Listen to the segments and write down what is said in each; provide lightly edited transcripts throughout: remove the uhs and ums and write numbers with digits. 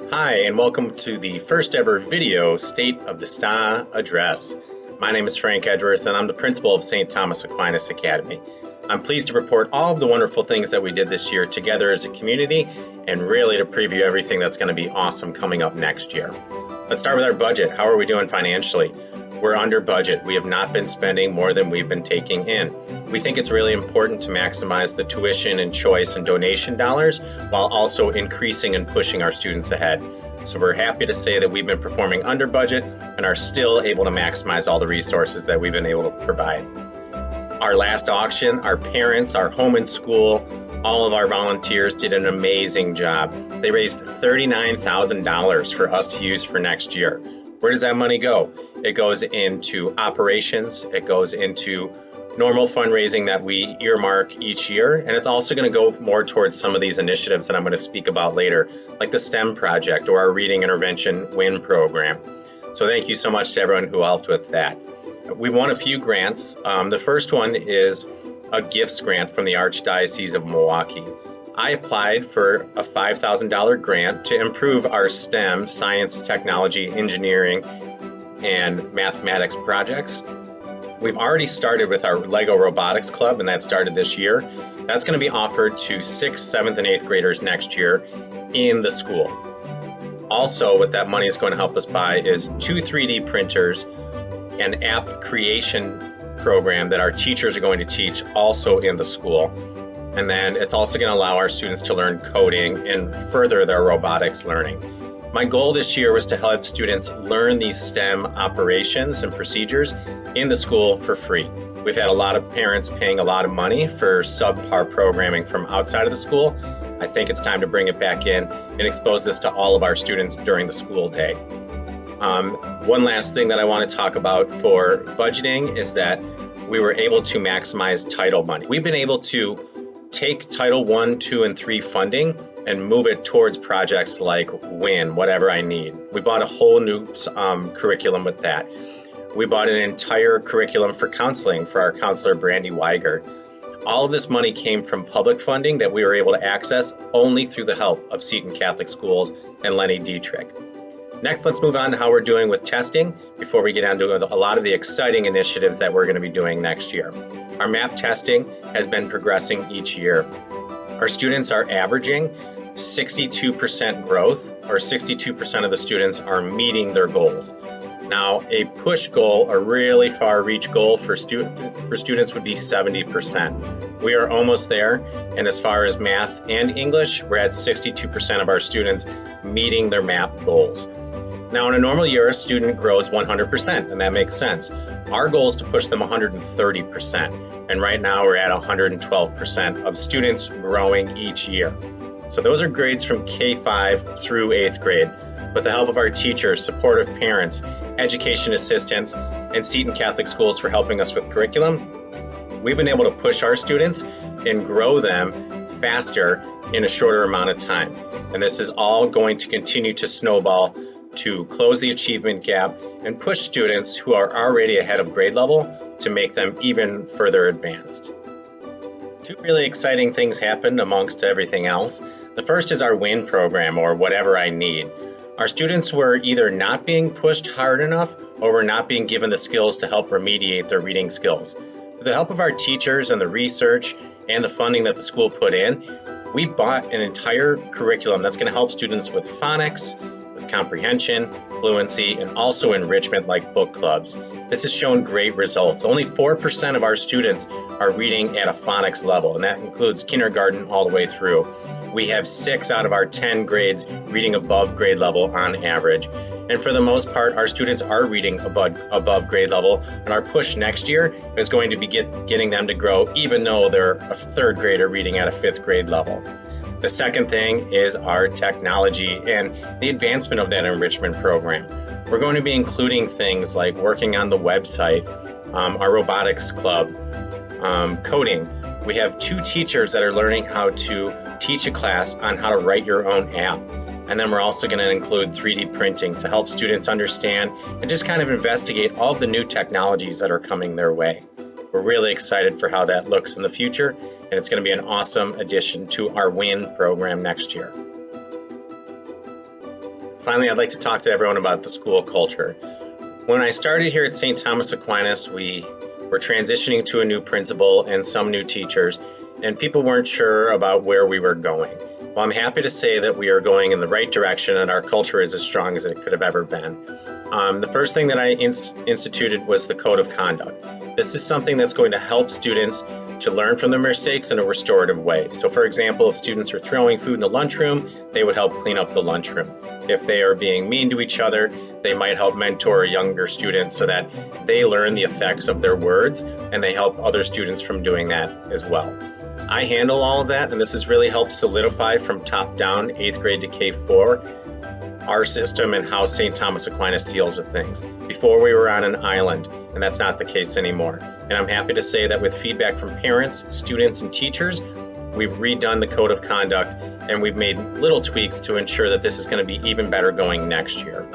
Hi, and welcome to the first ever video State of the S.T.A.A. address. My name is Frank Edgeworth, and I'm the principal of St. Thomas Aquinas Academy. I'm pleased to report all of the wonderful things that we did this year together as a community, and really to preview everything that's going to be awesome coming up next year. Let's start with our budget. How are we doing financially? We're under budget. We have not been spending more than we've been taking in. We think it's really important to maximize the tuition and choice and donation dollars while also increasing and pushing our students ahead. So we're happy to say that we've been performing under budget and are still able to maximize all the resources that we've been able to provide. Our last auction, our parents, our home and school, all of our volunteers did an amazing job. They raised $39,000 for us to use for next year. Where does that money go? It goes into operations, it goes into normal fundraising that we earmark each year, and it's also going to go more towards some of these initiatives that I'm going to speak about later, like the STEM project or our Reading Intervention WIN program. So thank you so much to everyone who helped with that. We've won a few grants. The first one is a gifts grant from the Archdiocese of Milwaukee. I applied for a $5,000 grant to improve our STEM, science, technology, engineering, and mathematics projects. We've already started with our Lego Robotics Club, and that started this year. That's going to be offered to 6th, 7th, and 8th graders next year in the school. Also, what that money is going to help us buy is 2 3D printers, an app creation program that our teachers are going to teach also in the school. And then it's also going to allow our students to learn coding and further their robotics learning. My goal this year was to help students learn these STEM operations and procedures in the school for free. We've had a lot of parents paying a lot of money for subpar programming from outside of the school. I think it's time to bring it back in and expose this to all of our students during the school day. One last thing that I want to talk about for budgeting is that we were able to maximize title money. We've been able to take Title I, II, and III funding and move it towards projects like WIN, Whatever I Need. We bought a whole new curriculum with that. We bought an entire curriculum for counseling for our counselor, Brandy Weigert. All of this money came from public funding that we were able to access only through the help of Seton Catholic Schools and Lenny Dietrich. Next, let's move on to how we're doing with testing before we get on to a lot of the exciting initiatives that we're going to be doing next year. Our MAP testing has been progressing each year. Our students are averaging 62% growth, or 62% of the students are meeting their goals. Now, a push goal, a really far reach goal for students would be 70%. We are almost there, and as far as math and English, we're at 62% of our students meeting their MAP goals. Now, in a normal year, a student grows 100%, and that makes sense. Our goal is to push them 130%, and right now we're at 112% of students growing each year. So those are grades from K-5 through 8th grade. With the help of our teachers, supportive parents, education assistants, and Seton Catholic Schools for helping us with curriculum, we've been able to push our students and grow them faster in a shorter amount of time. And this is all going to continue to snowball to close the achievement gap and push students who are already ahead of grade level to make them even further advanced. Two really exciting things happened amongst everything else. The first is our WIN program, or Whatever I Need. Our students were either not being pushed hard enough or were not being given the skills to help remediate their reading skills. With the help of our teachers and the research and the funding that the school put in, we bought an entire curriculum that's going to help students with phonics, with comprehension, fluency, and also enrichment like book clubs. This has shown great results. Only 4% of our students are reading at a phonics level, and that includes kindergarten all the way through. We have 6 out of our 10 grades reading above grade level on average. And for the most part, our students are reading above grade level, and our push next year is going to be getting them to grow even though they're a 3rd grader reading at a 5th grade level. The second thing is our technology and the advancement of that enrichment program. We're going to be including things like working on the website, our robotics club, coding. We have 2 teachers that are learning how to teach a class on how to write your own app. And then we're also going to include 3D printing to help students understand and just kind of investigate all of the new technologies that are coming their way. We're really excited for how that looks in the future, and it's going to be an awesome addition to our WIN program next year. finally, I'd like to talk to everyone about the school culture. When I started here at St. Thomas Aquinas, we were transitioning to a new principal and some new teachers, and people weren't sure about where we were going. Well, I'm happy to say that we are going in the right direction and our culture is as strong as it could have ever been. The first thing that I instituted was the code of conduct. This is something that's going to help students to learn from their mistakes in a restorative way. So for example, if students are throwing food in the lunchroom, they would help clean up the lunchroom. If they are being mean to each other, they might help mentor younger students so that they learn the effects of their words and they help other students from doing that as well. I handle all of that, and this has really helped solidify from top down, 8th grade to K4, our system and how St. Thomas Aquinas deals with things. Before we were on an island, and that's not the case anymore. And I'm happy to say that with feedback from parents, students, and teachers, we've redone the code of conduct and we've made little tweaks to ensure that this is going to be even better going next year.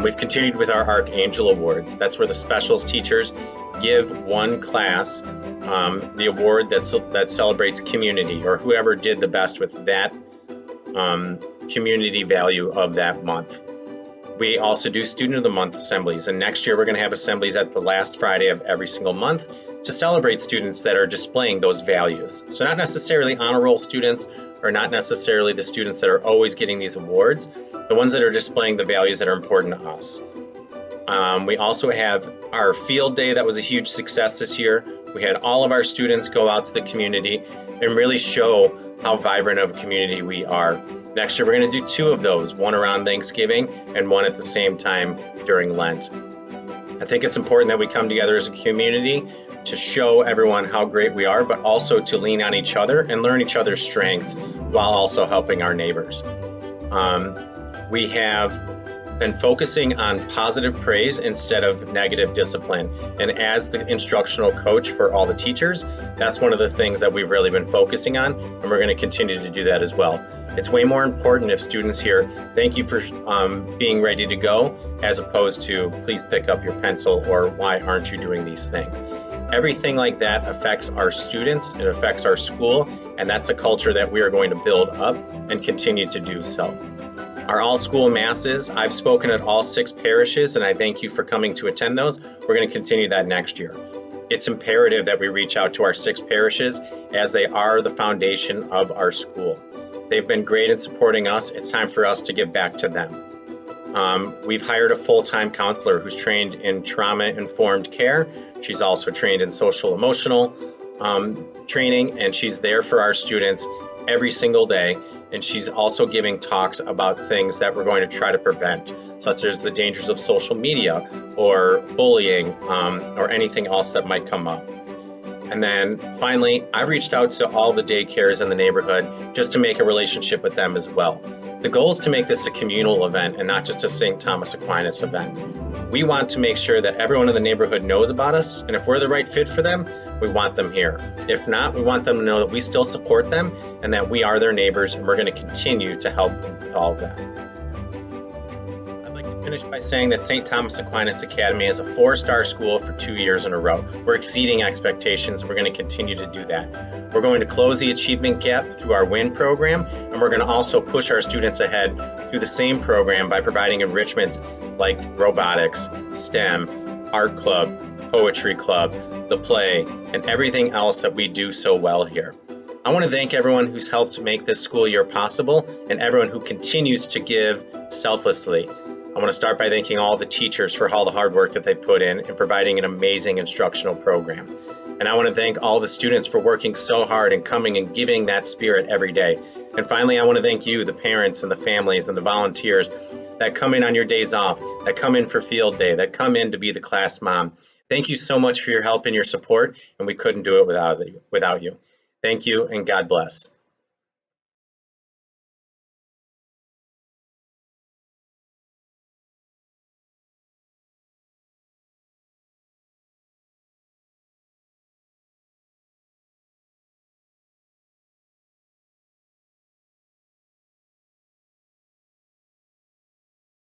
We've continued with our Archangel Awards. That's where the specials teachers give one class the award that celebrates community, or whoever did the best with that community value of that month. We also do Student of the Month assemblies, and next year we're going to have assemblies at the last Friday of every single month to celebrate students that are displaying those values. So not necessarily honor roll students, or not necessarily the students that are always getting these awards, the ones that are displaying the values that are important to us. We also have our field day that was a huge success this year. We had all of our students go out to the community and really show how vibrant of a community we are. Next year we're going to do 2 of those, one around Thanksgiving and one at the same time during Lent. I think it's important that we come together as a community to show everyone how great we are, but also to lean on each other and learn each other's strengths while also helping our neighbors. We have been focusing on positive praise instead of negative discipline. And as the instructional coach for all the teachers, that's one of the things that we've really been focusing on, and we're going to continue to do that as well. It's way more important if students hear, thank you for being ready to go, as opposed to, please pick up your pencil, or why aren't you doing these things? Everything like that affects our students, it affects our school, and that's a culture that we are going to build up and continue to do so. Our all-school masses, I've spoken at all 6 parishes, and I thank you for coming to attend those. We're going to continue that next year. It's imperative that we reach out to our 6 parishes, as they are the foundation of our school. They've been great in supporting us. It's time for us to give back to them. We've hired a full-time counselor who's trained in trauma-informed care. She's also trained in social-emotional training, and she's there for our students every single day. And she's also giving talks about things that we're going to try to prevent, such as the dangers of social media or bullying or anything else that might come up. And then finally, I reached out to all the daycares in the neighborhood just to make a relationship with them as well. The goal is to make this a communal event and not just a St. Thomas Aquinas event. We want to make sure that everyone in the neighborhood knows about us, and if we're the right fit for them, we want them here. If not, we want them to know that we still support them and that we are their neighbors, and we're going to continue to help with all of that. I'd like to finish by saying that St. Thomas Aquinas Academy is a 4-star school for 2 years in a row. We're exceeding expectations. We're going to continue to do that. We're going to close the achievement gap through our WIN program, and we're going to also push our students ahead through the same program by providing enrichments like robotics, STEM, art club, poetry club, the play, and everything else that we do so well here. I want to thank everyone who's helped make this school year possible and everyone who continues to give selflessly. I want to start by thanking all the teachers for all the hard work that they put in providing an amazing instructional program. And I want to thank all the students for working so hard and coming and giving that spirit every day. And finally, I want to thank you, the parents and the families and the volunteers that come in on your days off, that come in for field day, that come in to be the class mom. Thank you so much for your help and your support, and we couldn't do it without you. Thank you, and God bless.